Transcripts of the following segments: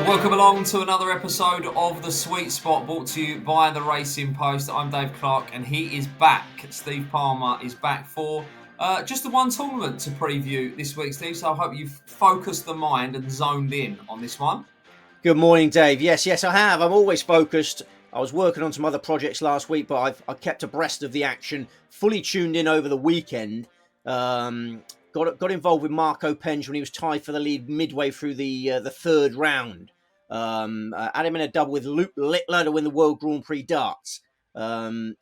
Welcome along to another episode of The Sweet Spot, brought to you by The Racing Post. I'm Dave Clark and he is back. Steve Palmer is back for just the one tournament to preview this week, Steve. So I hope you've focused the mind and zoned in on this one. Good morning, Dave. Yes, I have. I'm always focused. I was working on some other projects last week, but I've kept abreast of the action, fully tuned in over the weekend. Got involved with Marco Penge when he was tied for the lead midway through the third round. Had him in a double with Luke Littler to win the World Grand Prix darts on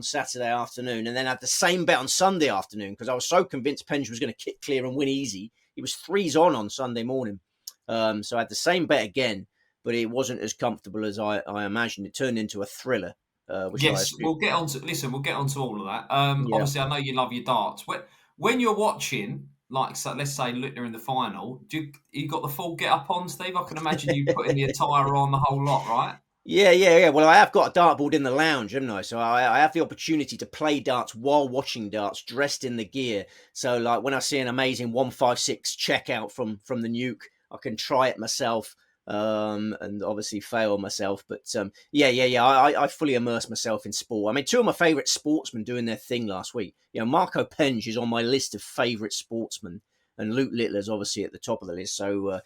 Saturday afternoon, and then had the same bet on Sunday afternoon because I was so convinced Penge was going to kick clear and win easy. He was 3s on Sunday morning. So I had the same bet again, but it wasn't as comfortable as I imagined. It turned into a thriller. Yes, we'll get on to all of that. Obviously, I know you love your darts. When you're watching, like, so let's say Littler in the final, you got the full get up on, Steve? I can imagine you putting the attire on, the whole lot, right? Yeah. Well, I have got a dartboard in the lounge, haven't I? So I have the opportunity to play darts while watching darts, dressed in the gear. So, like, when I see an amazing 156 checkout from the Nuke, I can try it myself, and obviously fail myself. But I fully immerse myself in sport. I mean, two of my favourite sportsmen doing their thing last week. You know, Marco Penge is on my list of favourite sportsmen, and Luke Littler's obviously at the top of the list. So, a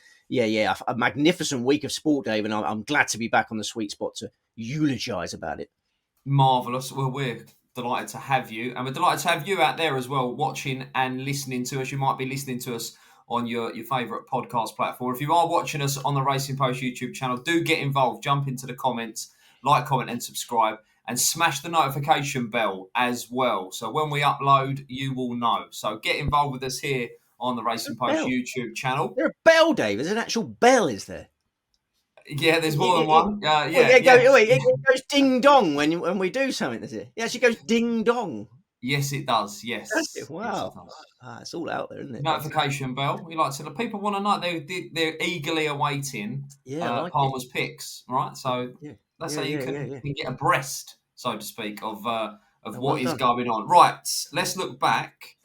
magnificent week of sport, Dave, and I'm glad to be back on the Sweet Spot to eulogise about it. Marvellous. Well, we're delighted to have you, and we're delighted to have you out there as well, watching and listening to us. You might be listening to us on your favourite podcast platform. If you are watching us on the Racing Post YouTube channel, do get involved. Jump into the comments, like, comment and subscribe, and smash the notification bell as well. So when we upload, you will know. So get involved with us here on the Racing Post YouTube channel. There's a bell, Dave. There's an actual bell, is there? Yeah, there's more than one. It goes ding dong when we do something, does it? Yeah, it goes ding dong. Yes, it does. Yes. Wow. Yes, it's all out there, isn't it? Notification bell. We like to. The people want to know. They're eagerly awaiting Palmer's picks, right? So that's how you can get abreast, so to speak, of what is going on. Right. Let's look back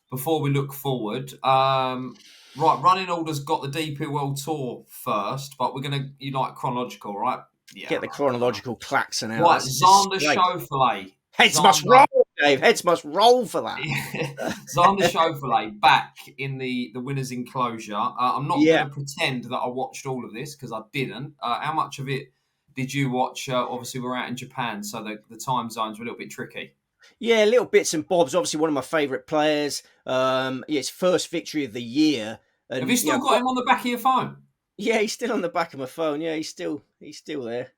before we look forward. Right. Running order's got the DP World Tour first, but you like chronological, right? Yeah. Get the chronological klaxon out. Right. Xander Schauffele. Heads must roll, Dave. Heads must roll for that. Xander Schauffele back in the winner's enclosure. I'm not going to pretend that I watched all of this because I didn't. How much of it did you watch? Obviously, we're out in Japan, so the time zones were a little bit tricky. Yeah, little bits and bobs. Obviously, one of my favourite players. His first victory of the year. And, have you still got him on the back of your phone? Yeah, he's still on the back of my phone. Yeah, he's still there.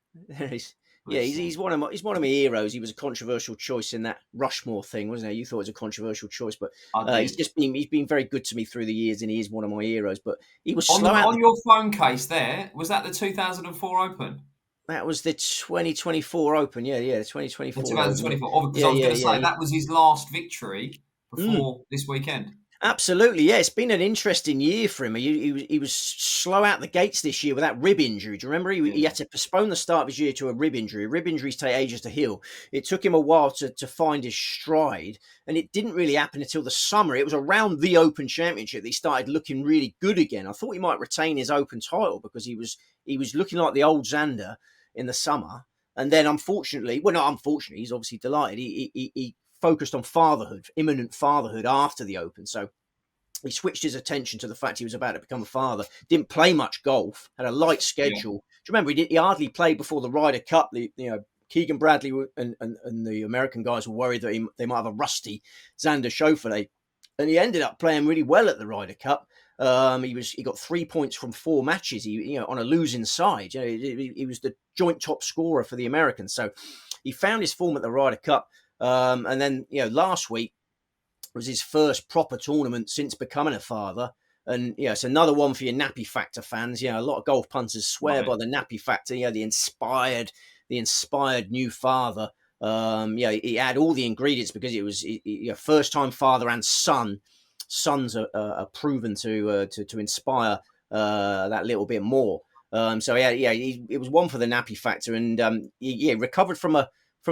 He's one of my heroes. He was a controversial choice in that Rushmore thing, wasn't he? You thought it was a controversial choice, but he's been very good to me through the years, and he is one of my heroes. But he was on your phone case. There was that the 2004 Open. That was the 2024 Open. Yeah, the 2024. 2024. Because I was going to say that was his last victory before this weekend. Absolutely, yeah. It's been an interesting year for him. He was slow out the gates this year with that rib injury. Do you remember? He had to postpone the start of his year to a rib injury. Rib injuries take ages to heal. It took him a while to find his stride, and it didn't really happen until the summer. It was around the Open Championship that he started looking really good again. I thought he might retain his Open title because he was looking like the old Xander in the summer. And then unfortunately, he's obviously delighted. He focused on imminent fatherhood after the Open. So he switched his attention to the fact he was about to become a father. Didn't play much golf, had a light schedule. Do you remember he hardly played before the Ryder Cup? Keegan Bradley and the American guys were worried that they might have a rusty Xander Schauffele. And he ended up playing really well at the Ryder Cup. He got 3 points from 4 matches. On a losing side. He was the joint top scorer for the Americans. So he found his form at the Ryder Cup. And then, last week was his first proper tournament since becoming a father. And, it's another one for your nappy factor fans. A lot of golf punters swear by the nappy factor, the inspired new father. He had all the ingredients because it was first time father and son. Sons are proven to inspire that little bit more. It was one for the nappy factor. And he recovered from a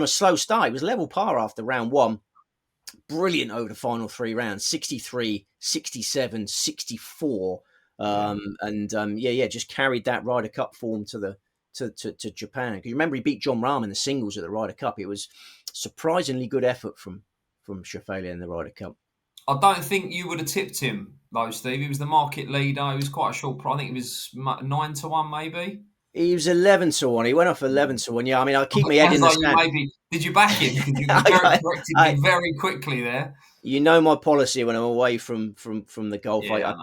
slow start. It was level par after round 1. Brilliant over the final 3 rounds, 63, 67, 64. Just carried that Ryder Cup form to Japan. Because you remember he beat John Rahm in the singles at the Ryder Cup. It was surprisingly good effort from Schauffele in the Ryder Cup. I don't think you would have tipped him, though, Steve. He was the market leader. He was quite a short price. I think he was 9-1, maybe. He was 11-1. He went off 11-1. Yeah, I mean, I keep my head in the sand. Did you back him? Because you corrected me very quickly there. You know my policy when I'm away from the golf. Yeah,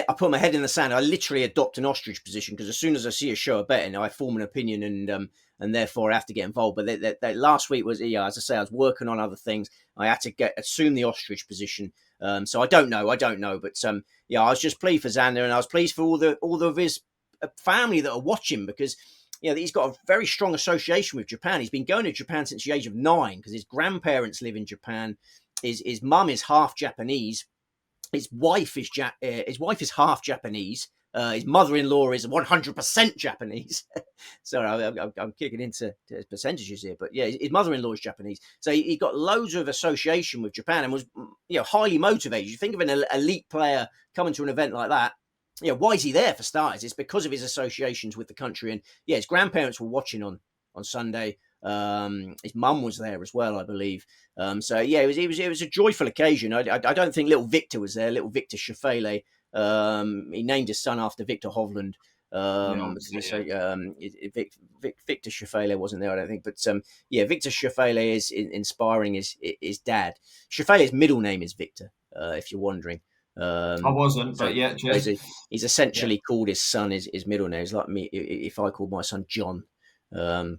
I put my head in the sand. I literally adopt an ostrich position because as soon as I see a show of betting, I form an opinion and therefore I have to get involved. But that last week was, as I say, I was working on other things. I had to assume the ostrich position. So I don't know, but I was just pleased for Xander, and I was pleased for all of his family that are watching because he's got a very strong association with Japan. He's been going to Japan since the age of 9 because his grandparents live in Japan. His mum is half Japanese. His wife is half Japanese. His mother-in-law is 100% Japanese. Sorry, I'm kicking into percentages here, but yeah, his mother-in-law is Japanese. So he got loads of association with Japan and was highly motivated. You think of an elite player coming to an event like that. Why is he there for starters? It's because of his associations with the country. And his grandparents were watching on Sunday. His mum was there as well, I believe. It was a joyful occasion. I don't think little Victor was there. Little Victor Schauffele. He named his son after Victor Hovland. Victor Schauffele wasn't there, I don't think. But Victor Schauffele is inspiring his dad. Schauffele's middle name is Victor, if you're wondering. I wasn't, but yeah. He's essentially called his son his middle name. It's like me if I called my son John. That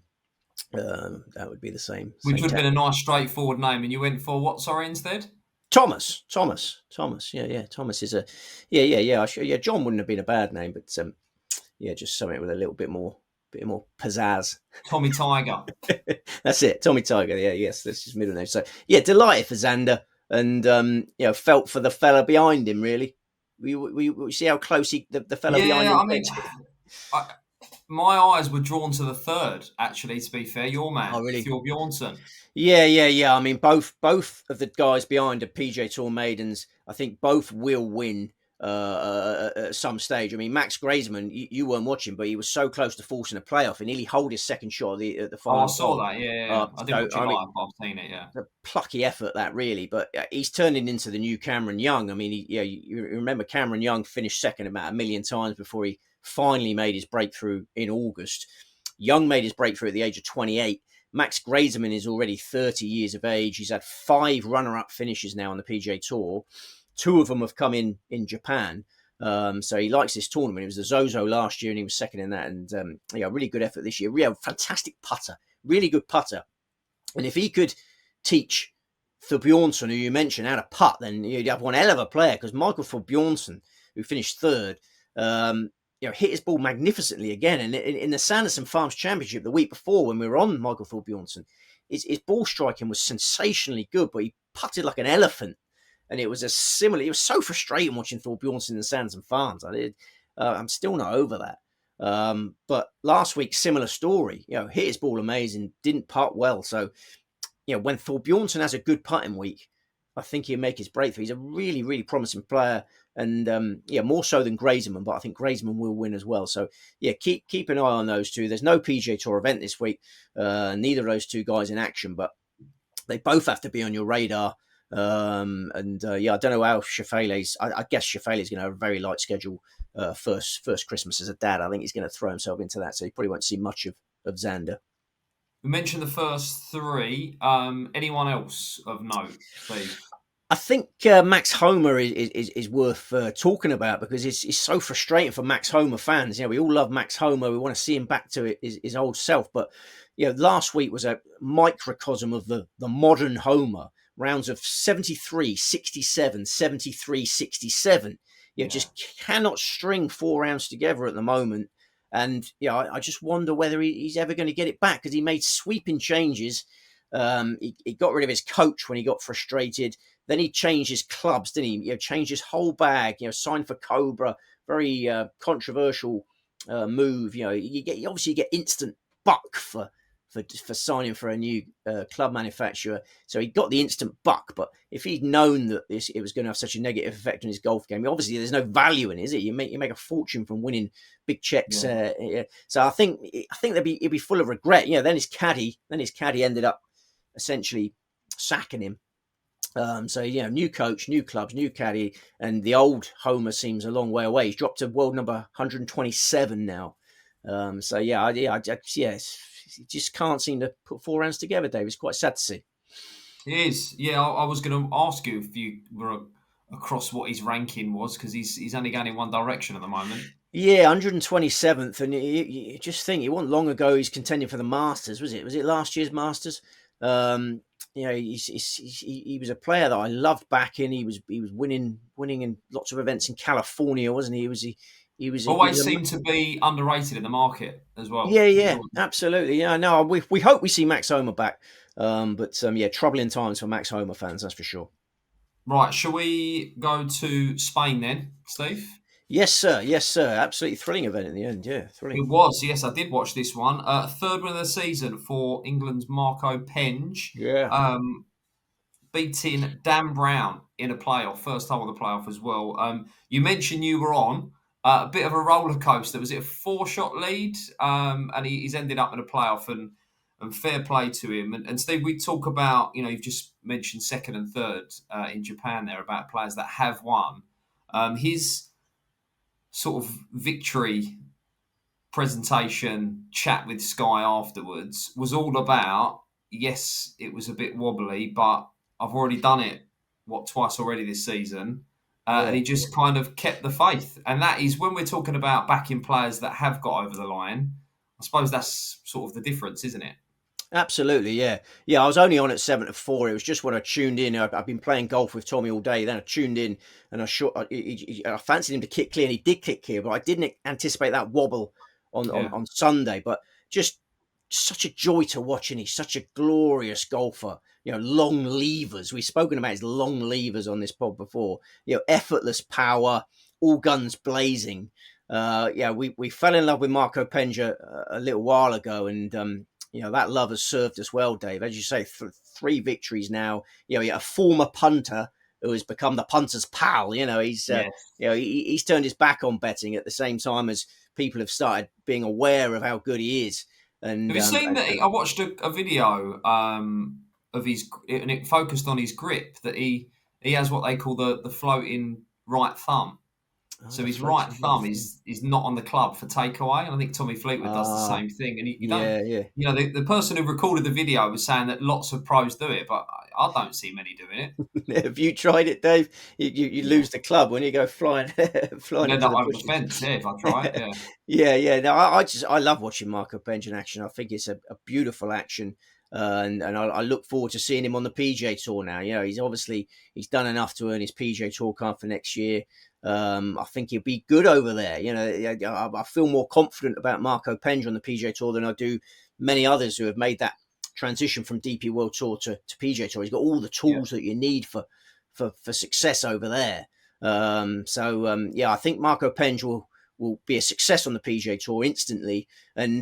would be the same. Which would have been a nice straightforward name, and you went for what? Sorry, instead. Thomas. Yeah. Thomas is a John wouldn't have been a bad name, but just something with a little bit more pizzazz. Tommy Tiger. That's it, Tommy Tiger. Yeah, yes, that's his middle name. So delighted for Xander, and felt for the fella behind him. Really, we see how close the fella behind him. I mean, my eyes were drawn to the third. Actually, to be fair, your man, Fjord Bjornsson. Yeah. I mean, both of the guys behind are PJ Tour maidens. I think both will win at some stage. I mean, Max Grazeman, you weren't watching, but he was so close to forcing a playoff. He nearly held his second shot at the final. I saw that. Yeah. I didn't watch it live. I've seen it. Yeah. A plucky effort that really, but he's turning into the new Cameron Young. I mean, you remember Cameron Young finished second about 1 million times before he finally made his breakthrough in August. Young made his breakthrough at the age of 28. Max Grazeman is already 30 years of age. He's had 5 runner-up finishes now on the PGA Tour. 2 of them have come in Japan. So he likes this tournament. It was the Zozo last year and he was second in that. And really good effort this year. Real fantastic putter. Really good putter. And if he could teach Thorbjornsen, who you mentioned, how to putt, then you'd have one hell of a player because Michael Thorbjornsen, who finished third, hit his ball magnificently again. And in the Sanderson Farms Championship the week before, when we were on Michael Thorbjornsen, his ball striking was sensationally good, but he putted like an elephant. And it was it was so frustrating watching Thorbjornsen in the Sanderson Farms. I'm still not over that. But last week, similar story. Hit his ball amazing, didn't putt well. So, when Thorbjornsen has a good putting week, I think he'll make his breakthrough. He's a really, really promising player. And more so than Grazeman, but I think Grazeman will win as well. So keep an eye on those two. There's no PGA Tour event this week. Neither of those two guys in action, but they both have to be on your radar. I don't know how Schauffele's. I guess Schauffele's going to have a very light schedule. First Christmas as a dad, I think he's going to throw himself into that. So he probably won't see much of Xander. We mentioned the first 3. Anyone else of note, please? I think Max Homer is worth talking about because it's so frustrating for Max Homer fans. We all love Max Homer. We want to see him back to his old self. But last week was a microcosm of the modern Homer. Rounds of 73, 67, 73, 67. Just cannot string 4 rounds together at the moment. And I just wonder whether he's ever going to get it back because he made sweeping changes. He got rid of his coach when he got frustrated. Then he changed his clubs, didn't he? Changed his whole bag. Signed for Cobra, very controversial move. You obviously get instant buck for for signing for a new club manufacturer. So he got the instant buck. But if he'd known that it was going to have such a negative effect on his golf game, obviously there's no value in it, is it? You make a fortune from winning big checks. Yeah. So I think he'd be full of regret. Then his caddy ended up essentially sacking him. So new coach, new clubs, new caddy, and the old Homer seems a long way away. He's dropped to world number 127 now. I just can't seem to put four rounds together, Dave. It's quite sad to see. It is. Yeah, I was going to ask you if you were across what his ranking was, because he's only going in one direction at the moment. Yeah, 127th, and you just think it wasn't long ago he's contending for the Masters, was it? Was it last year's Masters? He was a player that I loved backing. He was winning in lots of events in California, wasn't he? He was always seemed to be underrated in the market as well. Yeah, absolutely. Yeah, no, we hope we see Max Homer back. Troubling times for Max Homer fans, that's for sure. Right, shall we go to Spain then, Steve? Yes, sir. Absolutely thrilling event in the end. Yeah, thrilling. It was. Yes, I did watch this one. Third win of the season for England's Marco Penge. Yeah. Beating Dan Brown in a playoff, first time of the playoff as well. You mentioned you were on a bit of a roller coaster. Was it a 4-shot lead? And he's ended up in a playoff, and fair play to him. And Steve, we talk about, you've just mentioned second and third in Japan there, about players that have won. His sort of victory presentation chat with Sky afterwards was all about, yes, it was a bit wobbly, but I've already done it, twice already this season. And he just kind of kept the faith. And that is, when we're talking about backing players that have got over the line, I suppose that's sort of the difference, isn't it? Absolutely, yeah. I was only on at 7-4. It was just when I tuned in. I've been playing golf with Tommy all day. Then I tuned in, and I fancied him to kick clear, and he did kick clear, but I didn't anticipate that wobble on Sunday. But just such a joy to watch, and he's such a glorious golfer. Long levers. We've spoken about his long levers on this pod before. Effortless power, all guns blazing. We fell in love with Marco Penge a little while ago, and that love has served us well, Dave. As you say, 3 victories now. A former punter who has become the punter's pal. He's turned his back on betting at the same time as people have started being aware of how good he is. And have you seen that? I watched a video of his, and it focused on his grip. That he has what they call the floating right thumb. So his right thumb is not on the club for takeaway, and I think Tommy Fleetwood does the same thing. And the person who recorded the video was saying that lots of pros do it, but I don't see many doing it. Have you tried it, Dave? You lose the club when you go flying into the fence. Yeah, if I try it, yeah. Yeah. No, I love watching Marco Penge in action. I think it's a beautiful action. And I look forward to seeing him on the PGA Tour now. He's done enough to earn his PGA Tour card for next year. I think he'll be good over there. I feel more confident about Marco Penge on the PGA Tour than I do many others who have made that transition from DP World Tour to PGA Tour. He's got all the tools that you need for success over there. I think Marco Penge will be a success on the PGA Tour instantly. And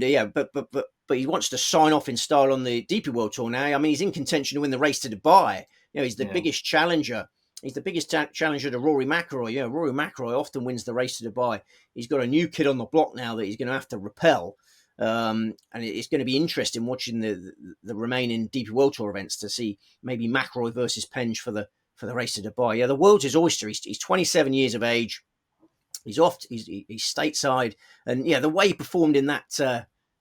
but he wants to sign off in style on the DP World Tour now. I mean, he's in contention to win the race to Dubai. He's the biggest challenger. He's the biggest challenger to Rory McIlroy. Rory McIlroy often wins the race to Dubai. He's got a new kid on the block now that he's going to have to repel. And it's going to be interesting watching the remaining DP World Tour events to see maybe McIlroy versus Penge for the race to Dubai. Yeah, the world's his oyster. He's 27 years of age. He's stateside, and the way he performed in that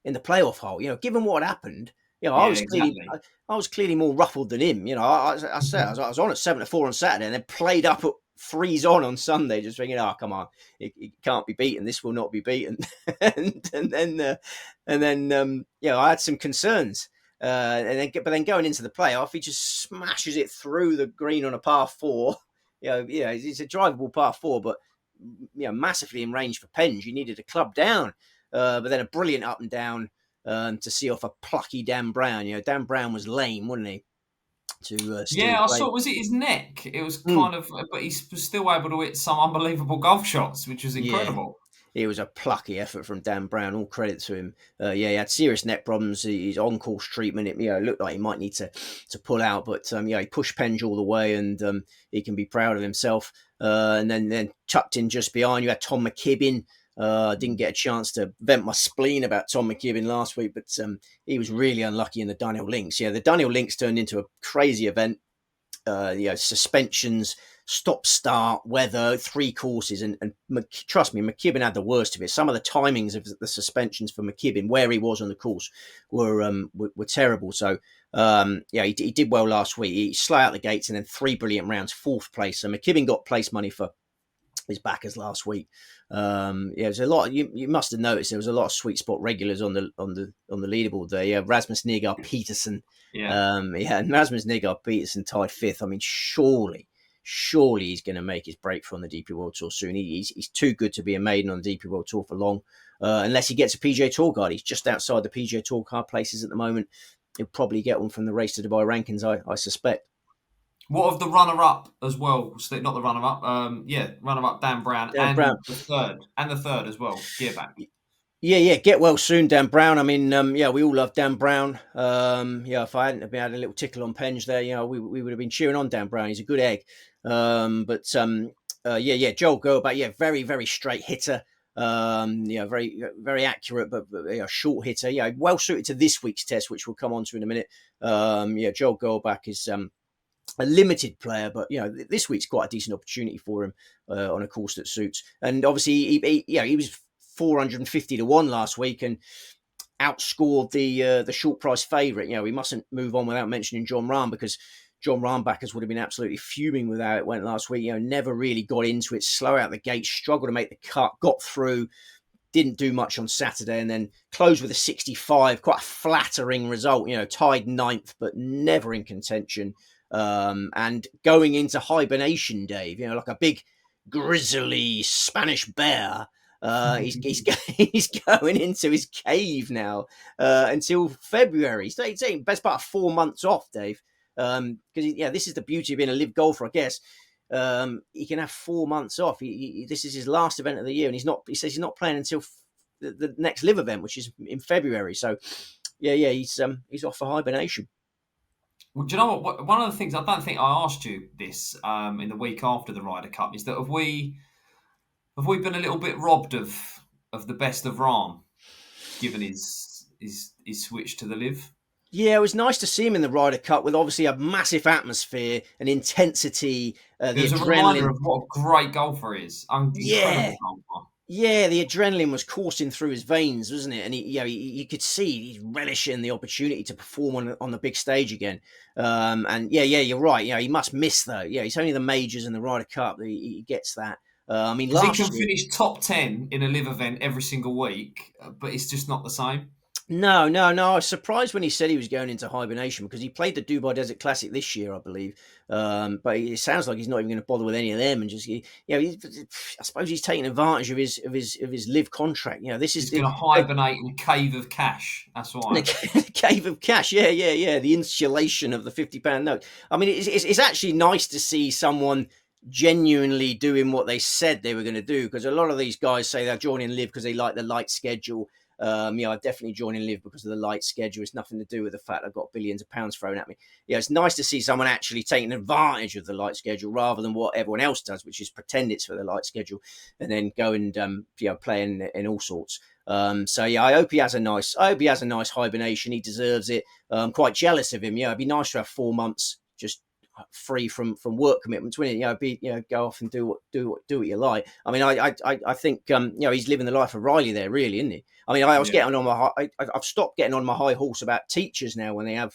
in the playoff hole, given what happened, I was clearly more ruffled than him. I was on at 7-4 on Saturday, and then played up at 3s on Sunday, just thinking, oh, come on, it can't be beaten. This will not be beaten. and then I had some concerns. But then going into the playoff, he just smashes it through the green on a par 4. It's a drivable par 4, but massively in range for Penge. He needed a club down, but then a brilliant up and down to see off a plucky Dan Brown. Dan Brown was lame, wasn't he? I saw. Was it his neck? It was kind of, but he was still able to hit some unbelievable golf shots, which was incredible. it was a plucky effort from Dan Brown. All credit to him. He had serious neck problems. His on-course treatment, it looked like he might need to pull out, but he pushed Penge all the way, and he can be proud of himself. And then tucked in just behind, you had Tom McKibbin. I didn't get a chance to vent my spleen about Tom McKibbin last week, but he was really unlucky in the Dunhill Links. Yeah, the Dunhill Links turned into a crazy event. Suspensions, stop-start, weather, 3 courses, and trust me, McKibbin had the worst of it. Some of the timings of the suspensions for McKibbin, where he was on the course, were terrible. So he did well last week. He slowed out the gates, and then 3 brilliant rounds, 4th place. So McKibbin got place money for his backers last week. There's a lot. You must have noticed there was a lot of sweet spot regulars on the leaderboard there. Yeah, Rasmus Nygaard Peterson. And Rasmus Nygaard Peterson tied 5th. I mean, surely he's going to make his break from the DP World Tour soon. He's too good to be a maiden on the DP World Tour for long, unless he gets a PGA Tour card. He's just outside the PGA Tour card places at the moment. He'll probably get one from the Race to Dubai rankings, I suspect. What of the runner-up as well? Not the runner-up. Runner-up Dan Brown, the third as well. Gearback. Yeah, get well soon, Dan Brown. I mean, we all love Dan Brown. If I hadn't had a little tickle on Penge there, we would have been cheering on Dan Brown. He's a good egg. Joel Gerlbach, very, very straight hitter. Very, very accurate, but short hitter. Yeah, well suited to this week's test, which we'll come on to in a minute. Joel Gerlbach is a limited player, but this week's quite a decent opportunity for him on a course that suits. And obviously, he was 450 to 1 last week and outscored the short price favourite. We mustn't move on without mentioning John Rahm, because John Rahm backers would have been absolutely fuming with how it went last week. Never really got into it, slow out the gate, struggled to make the cut, got through, didn't do much on Saturday, and then closed with a 65. Quite a flattering result. Tied 9th, but never in contention. And going into hibernation, Dave, like a big grizzly Spanish bear, he's going into his cave now until February. So he's taking best part of 4 months off, Dave. Because this is the beauty of being a live golfer, I guess. He can have 4 months off. This is his last event of the year, and he says he's not playing until the next live event, which is in February. So he's off for hibernation. Well, do you know what? One of the things, I don't think I asked you this in the week after the Ryder Cup, is that have we been a little bit robbed of the best of Rahm, given his switch to the live? Yeah, it was nice to see him in the Ryder Cup with obviously a massive atmosphere and intensity. There's a reminder of what a great golfer he is. Incredible golfer. Yeah, the adrenaline was coursing through his veins, wasn't it? And you could see he's relishing the opportunity to perform on the big stage again. You're right. He must miss though. Yeah, it's only the majors and the Ryder Cup that he gets that. He can finish top 10 in a live event every single week, but it's just not the same. No. I was surprised when he said he was going into hibernation, because he played the Dubai Desert Classic this year, I believe. But it sounds like he's not even going to bother with any of them, and just I suppose he's taking advantage of his live contract. He's going to hibernate in a cave of cash. That's why. A cave of cash. Yeah. The insulation of the £50 note. I mean, it's actually nice to see someone genuinely doing what they said they were going to do, because a lot of these guys say they're joining live because they like the light schedule. I definitely join in live because of the light schedule. It's nothing to do with the fact I've got billions of pounds thrown at me. It's nice to see someone actually taking advantage of the light schedule rather than what everyone else does, which is pretend it's for the light schedule and then go and play in all sorts. I hope he has a nice hibernation. He deserves it. I'm quite jealous of him. It'd be nice to have 4 months just free from work commitments, wouldn't it? Go off and do what you like. I mean, I think he's living the life of Riley there, really, isn't he? I mean, I was getting on my I've stopped getting on my high horse about teachers now when they have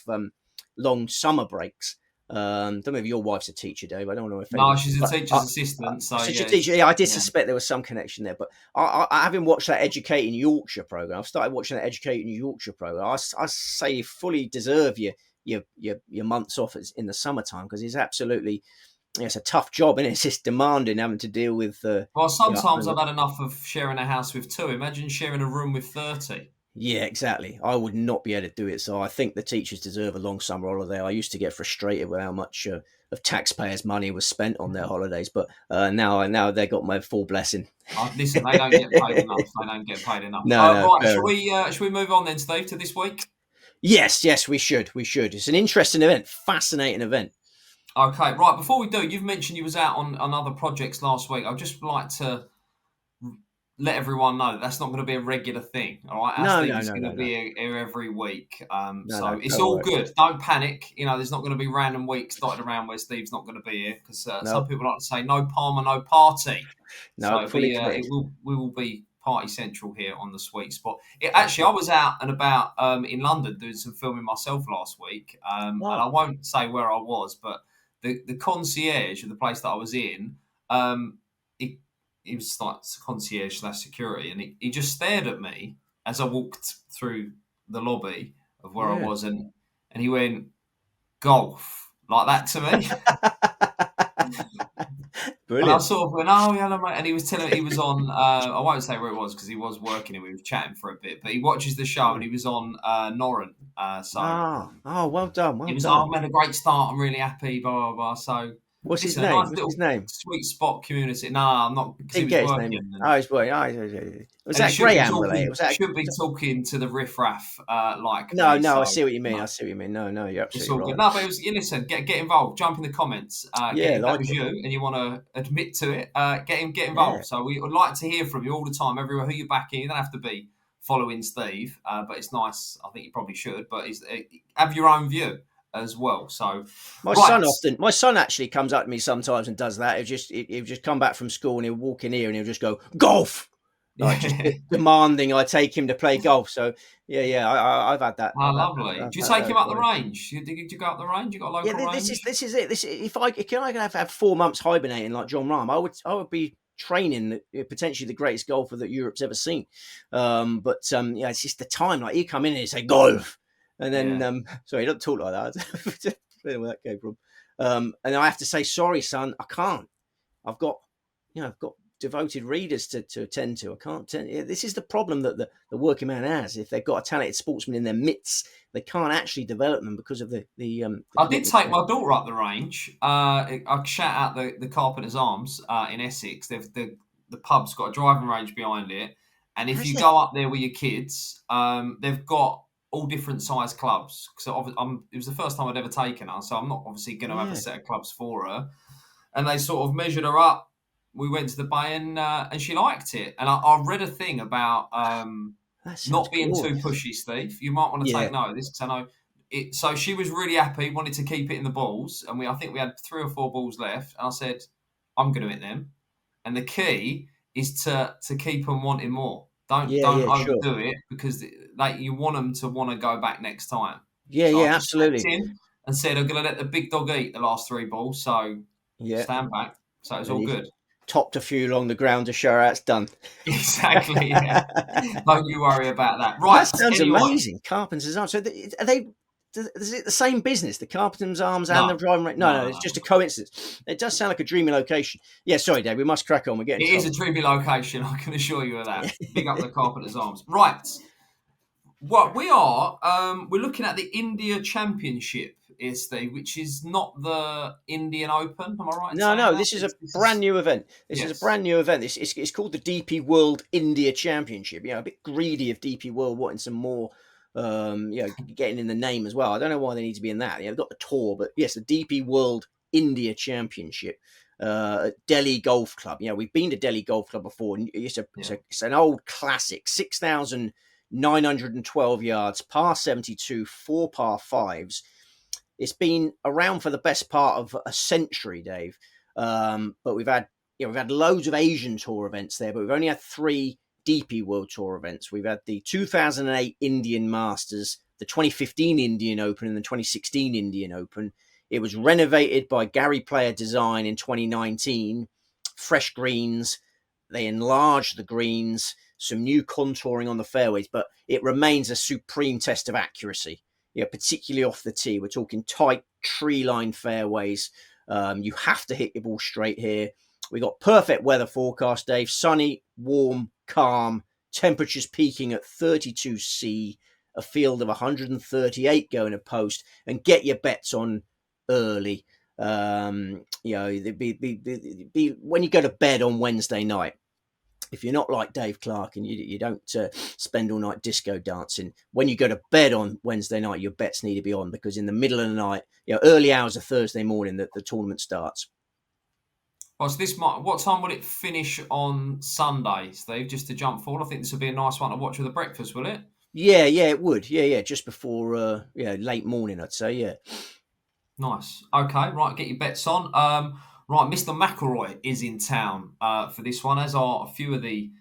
long summer breaks. Don't know if your wife's a teacher, Dave. I don't know if she's a teacher's assistant. Teacher. Yeah, I did suspect there was some connection there, but I haven't watched that Educating Yorkshire program. I've started watching that Educating Yorkshire program. I say you fully deserve your months off in the summertime, because it's a tough job, and it's just demanding, having to deal with. Sometimes I've had enough of sharing a house with 2. Imagine sharing a room with 30. Yeah, exactly. I would not be able to do it. So I think the teachers deserve a long summer holiday. I used to get frustrated with how much of taxpayers' money was spent on their holidays, but now they got my full blessing. Listen, they don't get paid enough. They don't get paid enough. No, no, Right, fair enough. shall we move on then, Steve, to this week? Yes, we should. We should. It's an interesting event, fascinating event. Okay, right. Before we do, you've mentioned you was out on other projects last week. I'd just like to let everyone know that's not going to be a regular thing. All right, our No, Steve no, is no, going no, to no, be here every week. no, So no. it's Don't all worry. good. Don't panic. There's not going to be random weeks dotted around where Steve's not going to be here because some No, people like to say no Palmer, no party. So no, fully it committed. will we will be party central here on the sweet spot. Actually, I was out and about in London doing some filming myself last week, and I Oh, won't say where I was, but the concierge of the place that I was in. Um, he was like concierge slash security, and he just stared at me as I walked through the lobby of where I yeah. was, and he went golf like that to me. And I Brilliant. sort of went, oh, hello, mate. And he was telling me he was on, I won't say where it was because he was working and we were chatting for a bit, but he watches the show and he was on Norrin. So Oh, well done, he well was like, done. oh, made a great start. I'm really happy, blah, blah, blah. So What's his listen, a name? nice What's his little name? sweet spot community. No, I'm not, because he Didn't was get his working. name. Oh, his boy. Oh, was And he that Graham related? Was that? shouldn't be talking to the riffraff like No, me. no. I So see what you mean. no, I see what you mean. No, no. You're it's absolutely all good. right. No, but it was. You listen, get involved. Jump in the comments. Yeah, If that like was it. you and you want to admit to it, get Yeah. involved. So we would like to hear from you all the time, everywhere. Who you're backing. You don't have to be following Steve, but it's nice. I think you probably should. But have your own view as well. So right. My son actually comes up to me sometimes and does that. He'll just come back from school and he'll walk in here and he'll just go golf, like just Yeah. demanding I take him to play golf. So yeah, I've had that. Oh, lovely. Do you take him as up the well. range? Did you go up the range? You got a Yeah, local range? this is it. This if I can I have 4 months hibernating like John Rahm, I would be training potentially the greatest golfer that Europe's ever seen. Yeah, it's just the time. Like he come in and he say golf, and then Yeah. sorry, he doesn't talk like that. I don't know where that came from. And I have to say sorry, son, I can't. I've got I've got devoted readers to attend to. I can't. This is the problem that the working man has. If they've got a talented sportsman in their midst, they can't actually develop them because of the I did commitment. take my daughter up the range. I shout out the Carpenter's Arms in Essex. The pub's got a driving range behind it, and if Has you it? go up there with your kids, they've got all different size clubs. So it was the first time I'd ever taken her, so I'm not obviously going to have a Yeah, set of clubs for her. And they sort of measured her up. We went to the bay and she liked it. And I read a thing about that sounds not being too glorious. pushy, Steve. You might want to Yeah, take note of this because I know it. So she was really happy, wanted to keep it in the balls, and I think we had 3 or 4 balls left. And I said, "I'm going to hit them." And the key is to keep them wanting more. Don't yeah, sure. overdo it because you want them to want to go back next time. Yeah, So I yeah, just stepped absolutely. in and said, "I'm going to let the big dog eat the last 3 balls." So Yeah, stand back. So it's and all he's good. topped a few along the ground to show how it's done. Exactly. Yeah. Don't you worry about that. That Right. sounds Anyway, amazing. Carpenter's Arms. So are they? Is it the same business? The Carpenter's Arms and the no, driving range? No, no, no. no, It's just a no. coincidence. It does sound like a dreamy location. Yeah, sorry, Dave. We must crack on. We're getting in It is a trouble. dreamy location. I can assure you of that. Big up the Carpenter's Arms. Right. What we are, we're looking at the India Championship here, Steve, which is not the Indian Open. Am I right in No, saying no. that? This is a This brand is new event. This is a yes. brand new event. It's called the DP World India Championship. A bit greedy of DP World wanting some more. Getting in the name as well. I don't know why they need to be in that. They've got the tour, but yes, the DP World India Championship at Delhi Golf Club. We've been to Delhi Golf Club before. Yeah. It's an old classic. 6,912 yards, par 72, 4 par 5s. It's been around for the best part of a century, Dave. But we've had loads of Asian tour events there, but we've only had 3 DP World Tour events. We've had the 2008 Indian Masters, the 2015 Indian Open, and the 2016 Indian Open. It was renovated by Gary Player Design in 2019. Fresh greens. They enlarged the greens, some new contouring on the fairways, but it remains a supreme test of accuracy. Particularly off the tee. We're talking tight tree-lined fairways. You have to hit your ball straight here. We got perfect weather forecast, Dave. Sunny, warm, calm, temperatures peaking at 32°C, a field of 138 going a post, and get your bets on early. Be when you go to bed on Wednesday night. If you're not like Dave Clark and you don't spend all night disco dancing, when you go to bed on Wednesday night, your bets need to be on, because in the middle of the night, early hours of Thursday morning, the tournament starts. Well, so what time will it finish on Sunday, Steve? Just to jump forward, I think this would be a nice one to watch with the breakfast, will it? Yeah, it would. Yeah, just before late morning, I'd say. Yeah. Nice. Okay, right, get your bets on. Right, Mr. McElroy is in town for this one, as are a few of the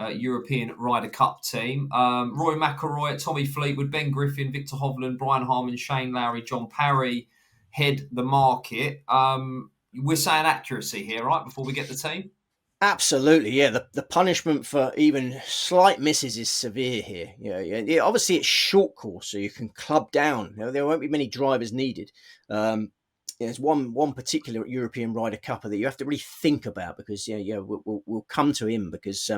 European Ryder Cup team. Roy McIlroy, Tommy Fleetwood, Ben Griffin, Victor Hovland, Brian Harman, Shane Lowry, John Parry head the market. We're saying accuracy here, right, before we get the team? Absolutely, yeah. The punishment for even slight misses is severe here. Yeah. Obviously, it's short course, so you can club down. There won't be many drivers needed. There's one particular European Ryder Cupper that you have to really think about, because we'll come to him, because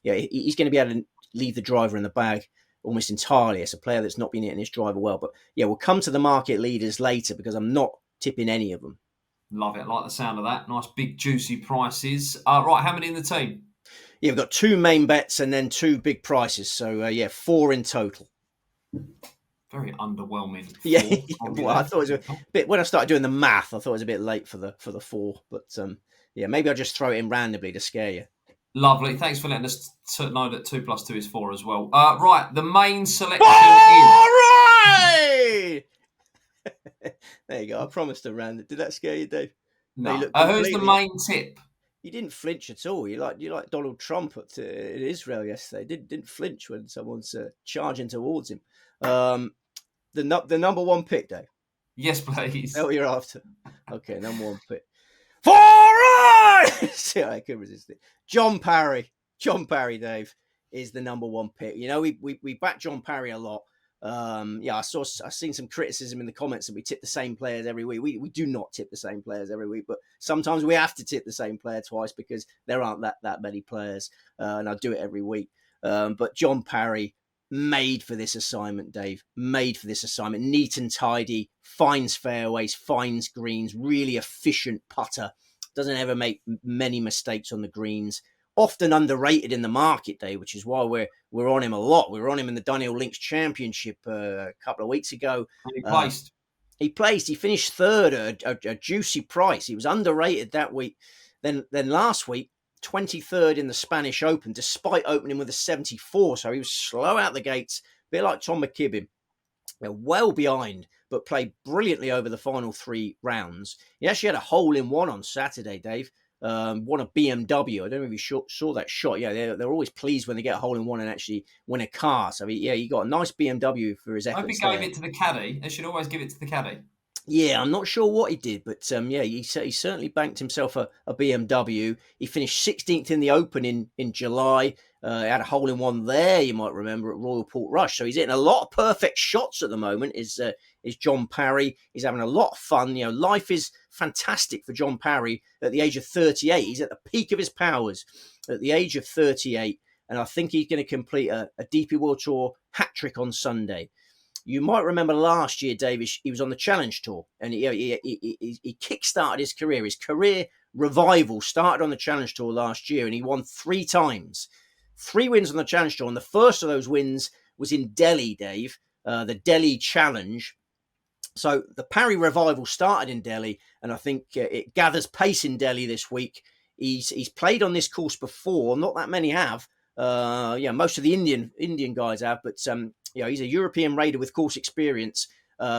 he's going to be able to leave the driver in the bag almost entirely. As a player that's not been hitting his driver well, but we'll come to the market leaders later, because I'm not tipping any of them. Love it. I like the sound of that. Nice, big, juicy prices. Right, how many in the team? Yeah, we've got 2 main bets and then 2 big prices. So, 4 in total. Very underwhelming. Yeah, well, I thought it was a bit, when I started doing the math, I thought it was a bit late for the 4. But, maybe I'll just throw it in randomly to scare you. Lovely. Thanks for letting us know that 2 + 2 is 4 as well. Right, the main selection is... All right! There you go. I promised to round it. Did that scare you, Dave? No. Who's the main tip? You didn't flinch at all. You like Donald Trump in Israel yesterday. Didn't flinch when someone's charging towards him. The number 1 pick, Dave. Yes, please. That's what you're after. Okay, number 1 pick. For right! See, I could resist it. John Parry, Dave, is the number 1 pick. We back John Parry a lot. I've seen some criticism in the comments that we tip the same players every week. We do not tip the same players every week, but sometimes we have to tip the same player twice, because there aren't that many players, and I do it every week. But John Parry, made for this assignment, Dave. Made for this assignment. Neat and tidy, finds fairways, finds greens, really efficient putter. Doesn't ever make many mistakes on the greens. Often underrated in the market, Dave, which is why we're on him a lot. We were on him in the Daniel Links Championship a couple of weeks ago. And he placed. He finished 3rd, a juicy price. He was underrated that week. Then last week, 23rd in the Spanish Open, despite opening with a 74. So he was slow out the gates, a bit like Tom McKibben. Well behind, but played brilliantly over the final 3 rounds. He actually had a hole-in-one on Saturday, Dave. Won a BMW. I don't know if you saw that shot. Yeah, they're always pleased when they get a hole-in-one and actually win a car. So, he got a nice BMW for his efforts. I hope he gave it to the caddy. They should always give it to the caddy. Yeah, I'm not sure what he did, but he certainly banked himself a BMW. He finished 16th in the Open in July. He had a hole-in-one there, you might remember, at Royal Portrush. So he's hitting a lot of perfect shots at the moment, is John Parry. He's having a lot of fun. Life is fantastic for John Parry at the age of 38. He's at the peak of his powers at the age of 38, and I think he's going to complete a DP World Tour hat-trick on Sunday. You might remember last year, David, he was on the Challenge Tour, and he kick-started his career. His career revival started on the Challenge Tour last year, and he won 3 times. 3 wins on the Challenge Tour, and the first of those wins was in Delhi, Dave, the Delhi Challenge. So the Parry revival started in Delhi, and I think it gathers pace in Delhi this week. He's played on this course before. Not that many have. Most of the Indian guys have, but he's a European raider with course experience.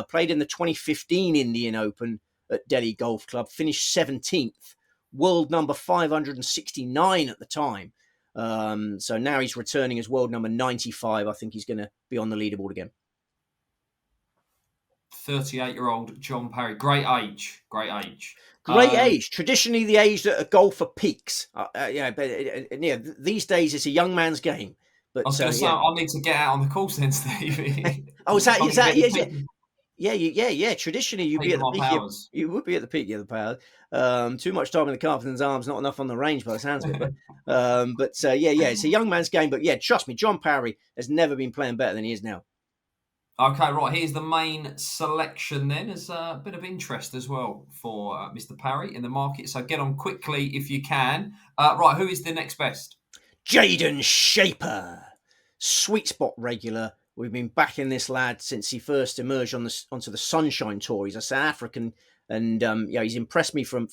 Played in the 2015 Indian Open at Delhi Golf Club. Finished 17th, world number 569 at the time. So now he's returning as world number 95. I think he's going to be on the leaderboard again. 38-year-old John Parry. Great age. Great age. Traditionally the age that a golfer peaks. These days it's a young man's game. But I was going to say, I need to get out on the course then, Steve. Is that? Yeah. Traditionally, you'd be Peak at of the my peak. powers. You would be at the peak of the power. Too much time in the captain's arms, not enough on the range, by the sounds of it. Yeah. It's a young man's game. But yeah, trust me, John Parry has never been playing better than he is now. Okay, right. Here's the main selection then. There's a bit of interest as well for Mr. Parry in the market. So get on quickly if you can. Right, who is the next best? Jaden Shaper, sweet spot regular. We've been backing this lad since he first emerged onto the Sunshine Tour. He's a South African, and he's impressed me from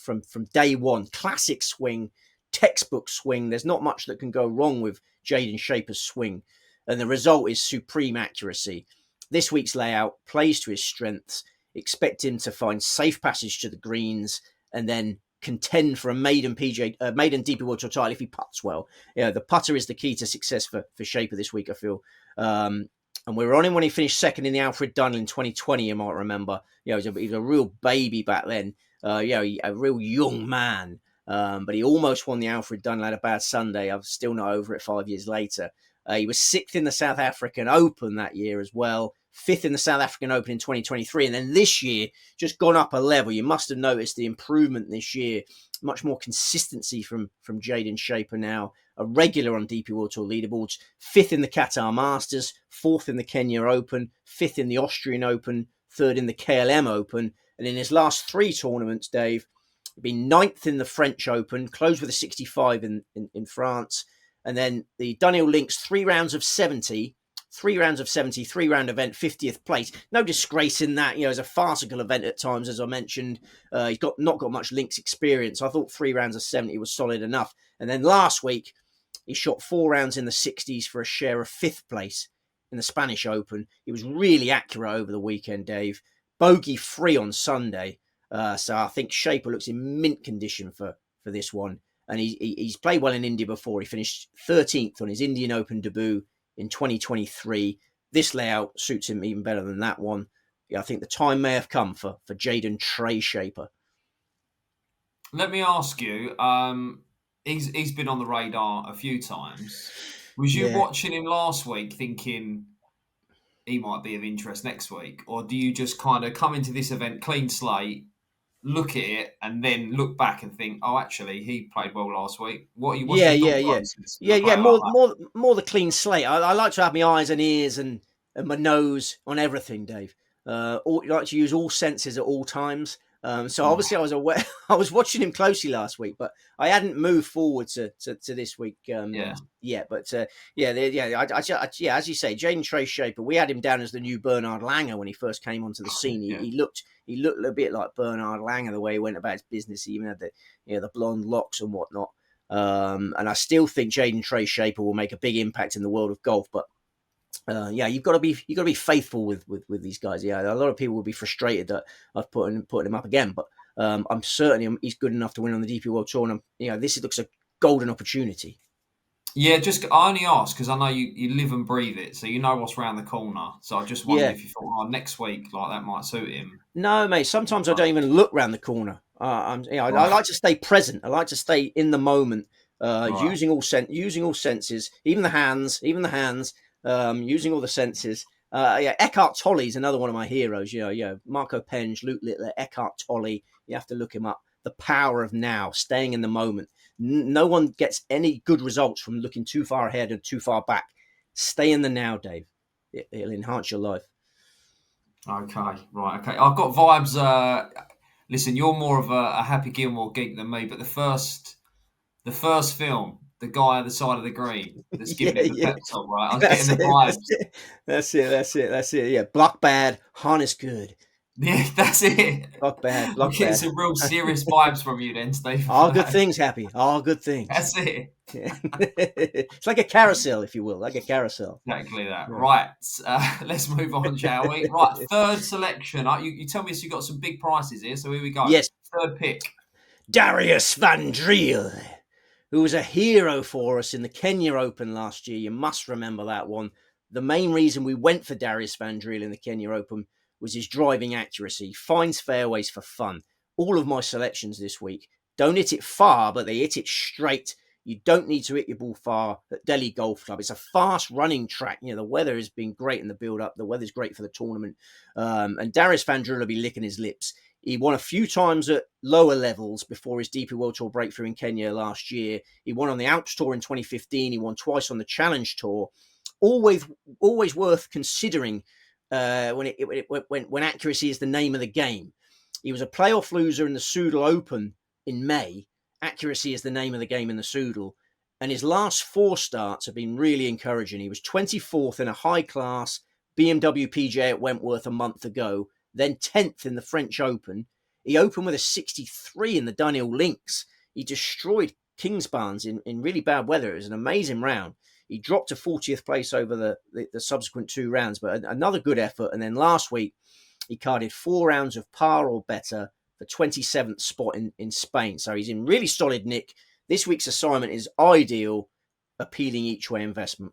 day one. Classic swing, textbook swing. There's not much that can go wrong with Jaden Shaper's swing, and the result is supreme accuracy. This week's layout plays to his strengths. Expect him to find safe passage to the greens, and then contend for a maiden DP World Tour title if he putts well. The putter is the key to success for Shaper this week, I feel. And we were on him when he finished second in the Alfred Dunhill in 2020, you might remember. He was a real baby back then. A real young man. But he almost won the Alfred Dunhill, had a bad Sunday. I'm still not over it 5 years later. He was sixth in the South African Open that year as well. Fifth in the South African Open in 2023. And then this year, just gone up a level. You must have noticed the improvement this year. Much more consistency from Jaden Shaper now. A regular on DP World Tour leaderboards. Fifth in the Qatar Masters. Fourth in the Kenya Open. Fifth in the Austrian Open. Third in the KLM Open. And in his last three tournaments, Dave, been ninth in the French Open. Closed with a 65 in France. And then the Dunhill Links, 3 rounds of 70, 3-round event, 50th place. No disgrace in that. It's a farcical event at times, as I mentioned. He's not got much links experience. I thought 3 rounds of 70 was solid enough. And then last week, he shot 4 rounds in the 60s for a share of 5th place in the Spanish Open. He was really accurate over the weekend, Dave. Bogey free on Sunday. So I think Shaper looks in mint condition for this one. And he's played well in India before. He finished 13th on his Indian Open debut in 2023. This layout suits him even better than that one. I think the time may have come for Jaden Trey Shaper. Let me ask you, he's been on the radar a few times. Was you watching him last week thinking he might be of interest next week? Or do you just kind of come into this event clean slate, look at it, and then look back and think, oh, actually, he played well last week? What's your thought process? More the clean slate. I like to have my eyes and ears and my nose on everything, Dave. I like to use all senses at all times. So obviously I was aware. I was watching him closely last week, but I hadn't moved forward to this week yet. But as you say, Jaden Trey Shaper, we had him down as the new Bernard Langer when he first came onto the scene. He looked a bit like Bernard Langer the way he went about his business. He even had the blonde locks and whatnot. And I still think Jaden Trey Shaper will make a big impact in the world of golf. But you've got to be faithful with these guys. Yeah, a lot of people will be frustrated that I've put him up again, but I'm certain he's good enough to win on the DP World Tour. And this looks a golden opportunity. Yeah, I only ask because I know you live and breathe it, so you know what's around the corner. So I just wondered if you thought, next week, like that might suit him. No, mate. Sometimes I don't even look round the corner. I like to stay present. I like to stay in the moment, using all senses, even the hands. Using all the senses. Eckhart Tolle's another one of my heroes. Marco Penge, Luke Littler, Eckhart Tolle. You have to look him up. The power of now, staying in the moment. No one gets any good results from looking too far ahead and too far back. Stay in the now, Dave. It'll enhance your life. Okay, right. Okay, I've got vibes. Listen, you're more of a Happy Gilmore geek than me, but the first film, the guy at the side of the green that's giving it the pep talk, right? I was getting the vibes. That's it. Yeah, block bad, harness good. Yeah, that's it. Block bad. I'm getting some real serious vibes from you then, Steve. All good things, Happy. All good things. That's it. Yeah. It's like a carousel, if you will, like a carousel. Exactly that. Right. Let's move on, shall we? Right. Third selection. You tell me you've got some big prices here, so here we go. Yes. Third pick. Darius van Driel, who was a hero for us in the Kenya Open last year. You must remember that one. The main reason we went for Darius van Driel in the Kenya Open was his driving accuracy. Finds fairways for fun. All of my selections this week don't hit it far, but they hit it straight. You don't need to hit your ball far at Delhi Golf Club. It's a fast running track. The weather has been great in the build up. The weather's great for the tournament. And Darius van Drul will be licking his lips. He won a few times at lower levels before his DP World Tour breakthrough in Kenya last year. He won on the Alps Tour in 2015. He won twice on the Challenge Tour. Always worth considering when accuracy is the name of the game. He was a playoff loser in the Soodle Open in May. Accuracy is the name of the game in the Soodle. And his last 4 starts have been really encouraging. He was 24th in a high-class BMW PGA at Wentworth a month ago, then 10th in the French Open. He opened with a 63 in the Dunhill Links. He destroyed Kingsbarns in really bad weather. It was an amazing round. He dropped to 40th place over the subsequent 2 rounds, but another good effort. And then last week, he carded 4 rounds of par or better for 27th spot in Spain. So he's in really solid nick. This week's assignment is ideal, appealing each way investment.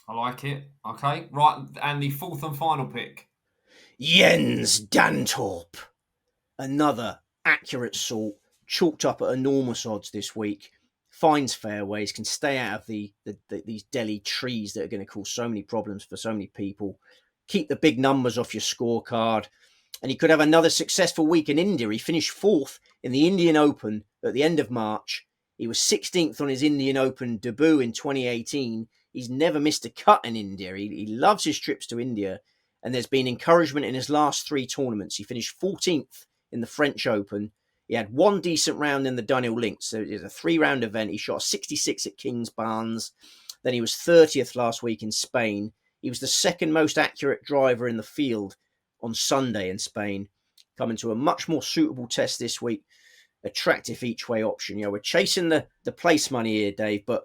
I like it. Okay, right. And the 4th and final pick. Jens Dantorp. Another accurate sort, chalked up at enormous odds this week. Finds fairways, can stay out of these Delhi trees that are going to cause so many problems for so many people. Keep the big numbers off your scorecard. And he could have another successful week in India. He finished 4th in the Indian Open at the end of March. He was 16th on his Indian Open debut in 2018. He's never missed a cut in India. He loves his trips to India. And there's been encouragement in his last 3 tournaments. He finished 14th in the French Open. He had 1 decent round in the Dunhill Links. So it was a 3-round event. He shot a 66 at Kingsbarns. Then he was 30th last week in Spain. He was the 2nd most accurate driver in the field on Sunday in Spain. Coming to a much more suitable test this week. Attractive each way option. We're chasing the place money here, Dave, but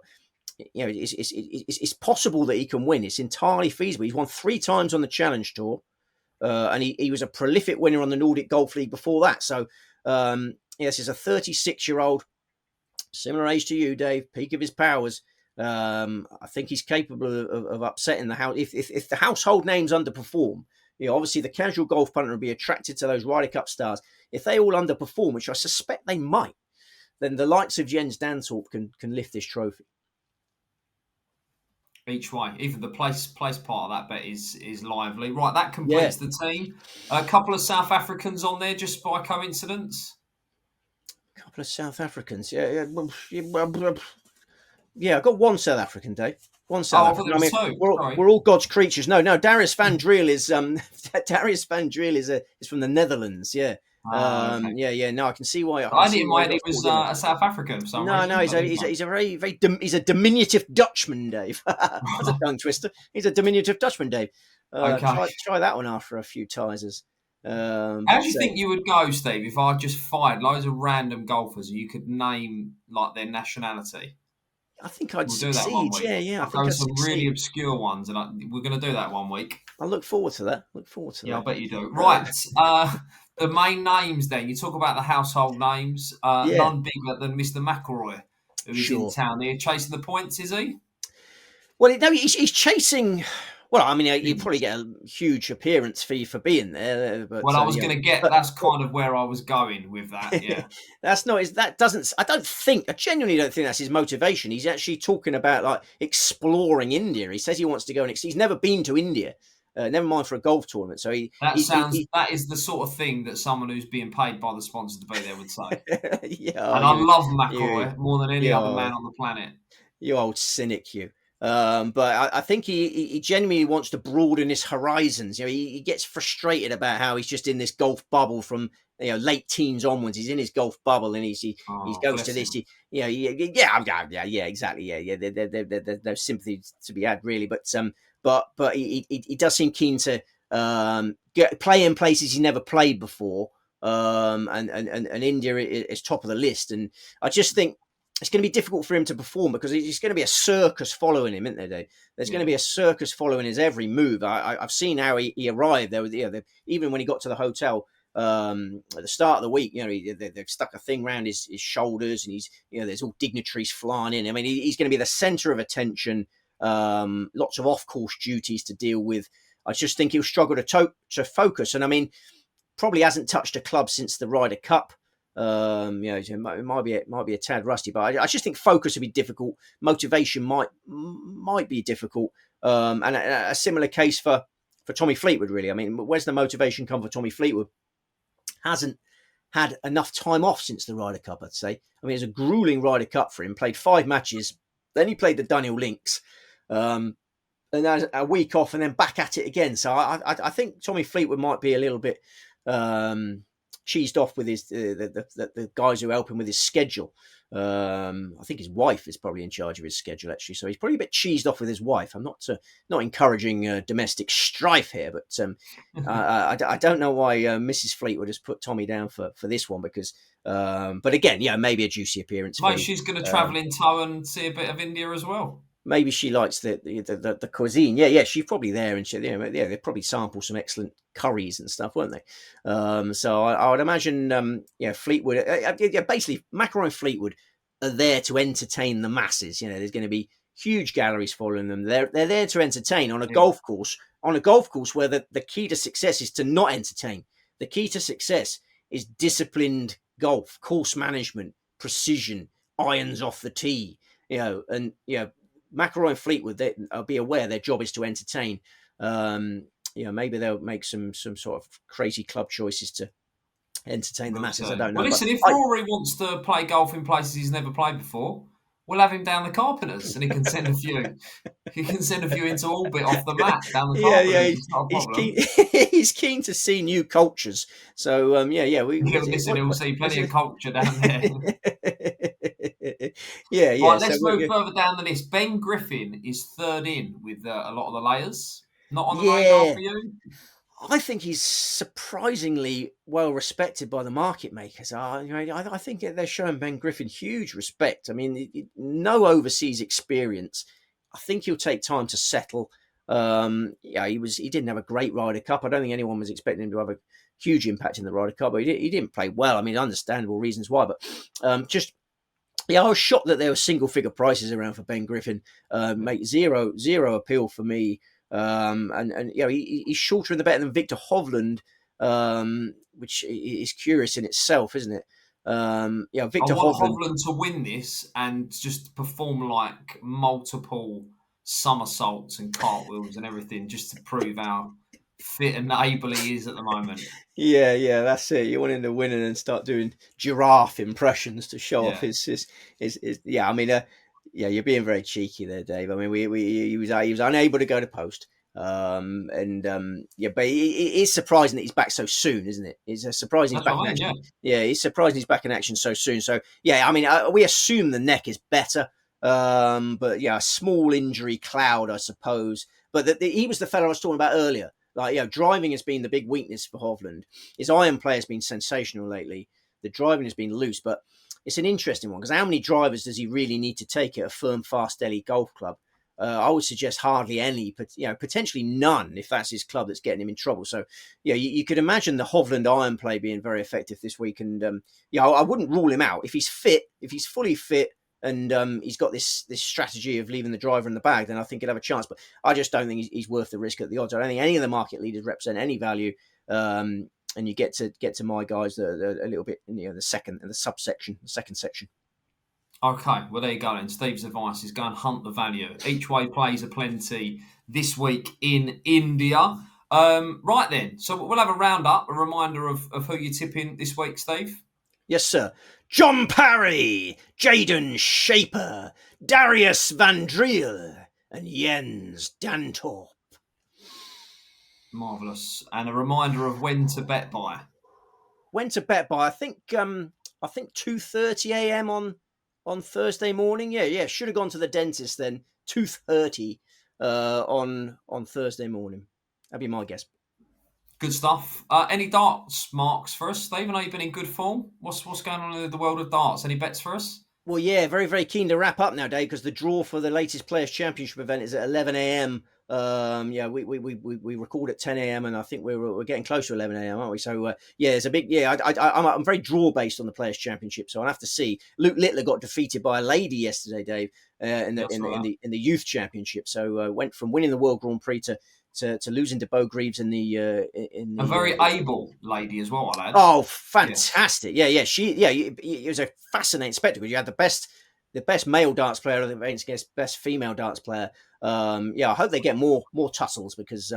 it's possible that he can win. It's entirely feasible. He's won 3 times on the Challenge Tour, and he was a prolific winner on the Nordic Golf League before that. So, yes, he's a 36-year-old, similar age to you, Dave, peak of his powers. I think he's capable of upsetting the house. If the household names underperform, obviously the casual golf punter will be attracted to those Ryder Cup stars. If they all underperform, which I suspect they might, then the likes of Jens Dantorp can lift this trophy. Each way, even the place part of that bet is lively. Right, that completes the team. A couple of South Africans on there just by coincidence. A couple of South Africans, yeah. I got 1 South African, Dave. 1 South African. I mean, 2. We're all God's creatures. No. Darius van Drul is is from the Netherlands. Yeah. Okay. Yeah. No, I can see why. I didn't mind he was a South African. For some reason. No. He's a very he's a diminutive Dutchman, Dave. That's a tongue twister. He's a diminutive Dutchman, Dave. Okay. Try that one after a few Tizers. How do you think you would go, Steve, if I just fired loads of random golfers and you could name like their nationality? I think I'd succeed. Do that one week. Yeah. I'll go with some really obscure ones, and we're going to do that one week. I look forward to that. Yeah, I bet you do. Right, the main names then. You talk about the household names. None bigger than Mr. McIlroy, who's in town here. Chasing the points, is he? Well, no, he's chasing... Well, I mean, you probably get a huge appearance fee for being there. But, I was going to get. That's kind of where I was going with that. Yeah, I genuinely don't think that's his motivation. He's actually talking about like exploring India. He says he wants to go and he's never been to India. Never mind for a golf tournament. So that is the sort of thing that someone who's being paid by the sponsor to be there would say. Yeah, and I love McIlroy more than any other man on the planet. You old cynic, you. But I think he genuinely wants to broaden his horizons. He gets frustrated about how he's just in this golf bubble from late teens onwards. He's in his golf bubble and he goes to this. Exactly. Yeah. There's no sympathy to be had really, but he does seem keen to play in places he never played before. And India is top of the list, and I just think it's going to be difficult for him to perform because it's going to be a circus following him, isn't there, Dave? There's going to be a circus following his every move. I've seen how he arrived there. Even when he got to the hotel at the start of the week, they've stuck a thing around his shoulders, and he's there's all dignitaries flying in. I mean, he's going to be the centre of attention. Lots of off-course duties to deal with. I just think he'll struggle to focus. And I mean, probably hasn't touched a club since the Ryder Cup. It might be a tad rusty, but I just think focus would be difficult. Motivation might be difficult, and a similar case for Tommy Fleetwood. Really, I mean, where's the motivation come for Tommy Fleetwood? Hasn't had enough time off since the Ryder Cup, I'd say. I mean, it's a grueling Ryder Cup for him. Played 5 matches, then he played the Dunhill Links, and then a week off, and then back at it again. So I think Tommy Fleetwood might be a little bit cheesed off with his the guys who help him with his schedule. I think his wife is probably in charge of his schedule, actually. So he's probably a bit cheesed off with his wife. I'm not encouraging domestic strife here, but I don't know why Mrs. Fleetwood has put Tommy down for this one because. But again, maybe a juicy appearance. Maybe she's going to travel in tow and see a bit of India as well. Maybe she likes the cuisine. Yeah, she's probably there, and they probably sample some excellent curries and stuff, won't they? So I would imagine, Fleetwood. Basically, McIlroy and Fleetwood are there to entertain the masses. There's going to be huge galleries following them. They're there to entertain on a golf course. On a golf course where the key to success is to not entertain. The key to success is disciplined golf, course management, precision, irons off the tee. McIlroy and Fleetwood, I'll be aware their job is to entertain. Maybe they'll make some sort of crazy club choices to entertain the masses. I don't know. Well, listen, if Rory wants to play golf in places he's never played before, we'll have him down the Carpenters, and he can send a few. He can send a few into orbit off the mat down the Carpenters. He's keen to see new cultures. So We'll see plenty of culture down there. Right, let's move further down the list. Ben Griffin is third in with a lot of the layers. Not on the radar for you? I think he's surprisingly well respected by the market makers. I think they're showing Ben Griffin huge respect. I mean, no overseas experience. I think he'll take time to settle. He didn't have a great Ryder Cup. I don't think anyone was expecting him to have a huge impact in the Ryder Cup, but he didn't play well. I mean, understandable reasons why, but I was shocked that there were single-figure prices around for Ben Griffin. Make zero appeal for me. He's shorter in the bet than Victor Hovland, which is curious in itself, isn't it? Victor Hovland to win this and just perform like multiple somersaults and cartwheels and everything, just to prove how fit and able he is at the moment. Yeah, that's it. You want him to win and then start doing giraffe impressions to show off his. I mean, you're being very cheeky there, Dave. I mean, he was unable to go to post. But it is surprising that he's back so soon, isn't it? It's surprising he's back in action. He's surprising he's back in action so soon. So I mean, we assume the neck is better, but a small injury cloud, I suppose. But he was the fellow I was talking about earlier. Like, driving has been the big weakness for Hovland. His iron play has been sensational lately. The driving has been loose, but it's an interesting one because how many drivers does he really need to take at a firm, fast, steady golf club? I would suggest hardly any, but potentially none if that's his club that's getting him in trouble. So, you could imagine the Hovland iron play being very effective this week. And I wouldn't rule him out if he's fit, if he's fully fit, and he's got this strategy of leaving the driver in the bag. Then I think he'll have a chance. But I just don't think he's worth the risk at the odds. I don't think any of the market leaders represent any value. And you get to my guys a little bit in the second section. Okay, well, there you go. And Steve's advice is go and hunt the value. Each way plays aplenty this week in India. Right then, so we'll have a roundup, a reminder of who you're tipping this week, Steve. Yes, sir. John Parry, Jaden Shaper, Darius Van Driel, and Jens Dantorp. Marvellous. And a reminder of when to bet by. When to bet by, I think 2:30 a.m. on Thursday morning. Yeah. Should have gone to the dentist then. 2:30 on Thursday morning. That'd be my guess. Good stuff. Any darts marks for us, Steve? I know you've been in good form. What's going on in the world of darts? Any bets for us? Well, yeah, very, very keen to wrap up now, Dave, because the draw for the latest Players' Championship event is at 11 a.m. Yeah, we record at 10 a.m. and I think we're getting close to 11 a.m., aren't we? So yeah, it's a big I'm very draw based on the Players Championship, so I'll have to see. Luke Littler got defeated by a lady yesterday, Dave, That's right. in the Youth Championship. So went from winning the World Grand Prix to losing to Bo Greaves in A the very able lady as well, I'll add. Oh, Yeah. fantastic! It was a fascinating spectacle. You had the best male darts player against best female darts player. Yeah, I hope they get more tussles because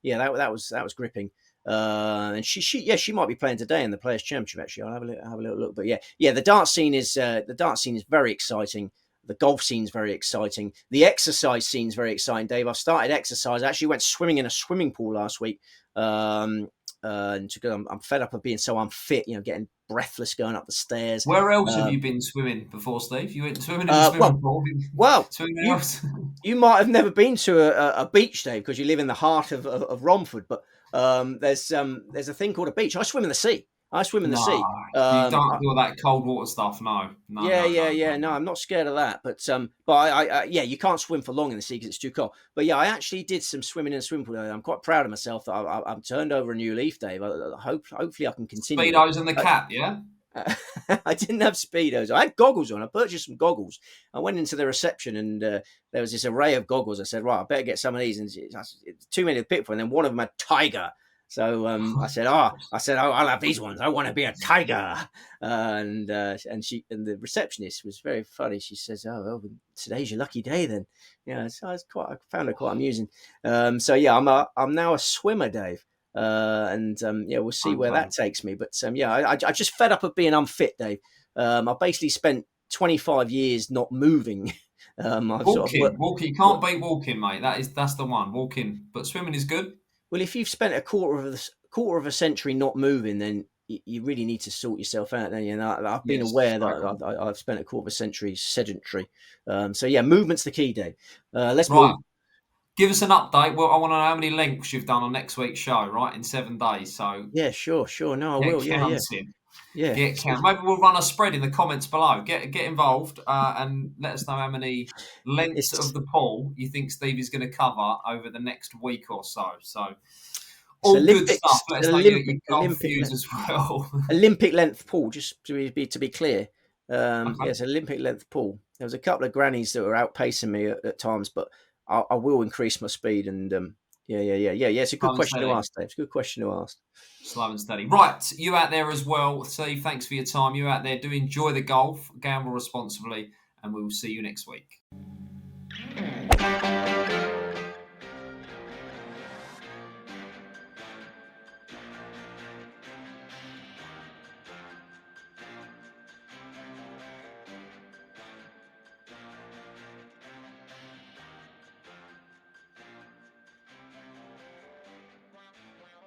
yeah, that was gripping. And she might be playing today in the Players Championship. Actually, I'll have a little look. But yeah, the dart scene is very exciting. The golf scene's very exciting. The exercise scene's very exciting, Dave. I started exercise. I actually went swimming in a swimming pool last week. And I'm fed up of being so unfit, getting breathless going up the stairs. Where else have you been swimming before, Steve? You went swimming in the Uh, swimming well, pool. well, Swimming you else? you might have never been to a beach, Dave, because you live in the heart of Romford. But there's a thing called a beach. I swim in the sea. I swim in the No, sea. you don't do all that cold water stuff. No, no, Yeah, no, no, yeah, no, yeah. No, no. I'm not scared of that. But yeah, you can't swim for long in the sea because it's too cold. But yeah, I actually did some swimming in a swimming pool. I'm quite proud of myself that I've turned over a new leaf, Dave. Hopefully I can continue it. Speedos and the cap, yeah? I didn't have speedos. I had goggles on. I purchased some goggles. I went into the reception and there was this array of goggles. I said, right, I better get some of these. And it's too many to pick for. And then one of them had tiger. So I said, I'll have these ones. I want to be a tiger. And the receptionist was very funny. She says, oh, well, today's your lucky day then. Yeah, so I found it quite amusing. So yeah, I'm now a swimmer, Dave. Yeah, we'll see where Okay. that takes me. But yeah, I just fed up of being unfit, Dave. I basically spent 25 years not moving. I've sort of Walking. You can't beat walking, mate. That's the one. Walking, but swimming is good. well, if you've spent a quarter of a century not moving, then you really need to sort yourself out. Then I've been Yes, aware I agree. that I've spent a quarter of a century sedentary. So yeah, movement's the key, Dave. Let's Right. move. Give us an update. Well, I want to know how many lengths you've done on next week's show, right? In 7 days. So Yeah, sure. No, I get will. Yeah. counting. Yeah. Get count. Maybe we'll run a spread in the comments below. Get involved and let us know how many lengths of It's the pool you think Steve is going to cover over the next week or so. So it's all good Olympics, stuff. Let us know your golf views as well. Olympic length pool. Just to be clear, Okay. yeah, it's Olympic length pool. There was a couple of grannies that were outpacing me at times, but I will increase my speed. And yeah. It's a good Slow and question to steady. ask, Dave. It's a good question to ask. Slow and steady. Right, you out there as well, Steve. Thanks for your time. You out there, do enjoy the golf, gamble responsibly, and we will see you next week.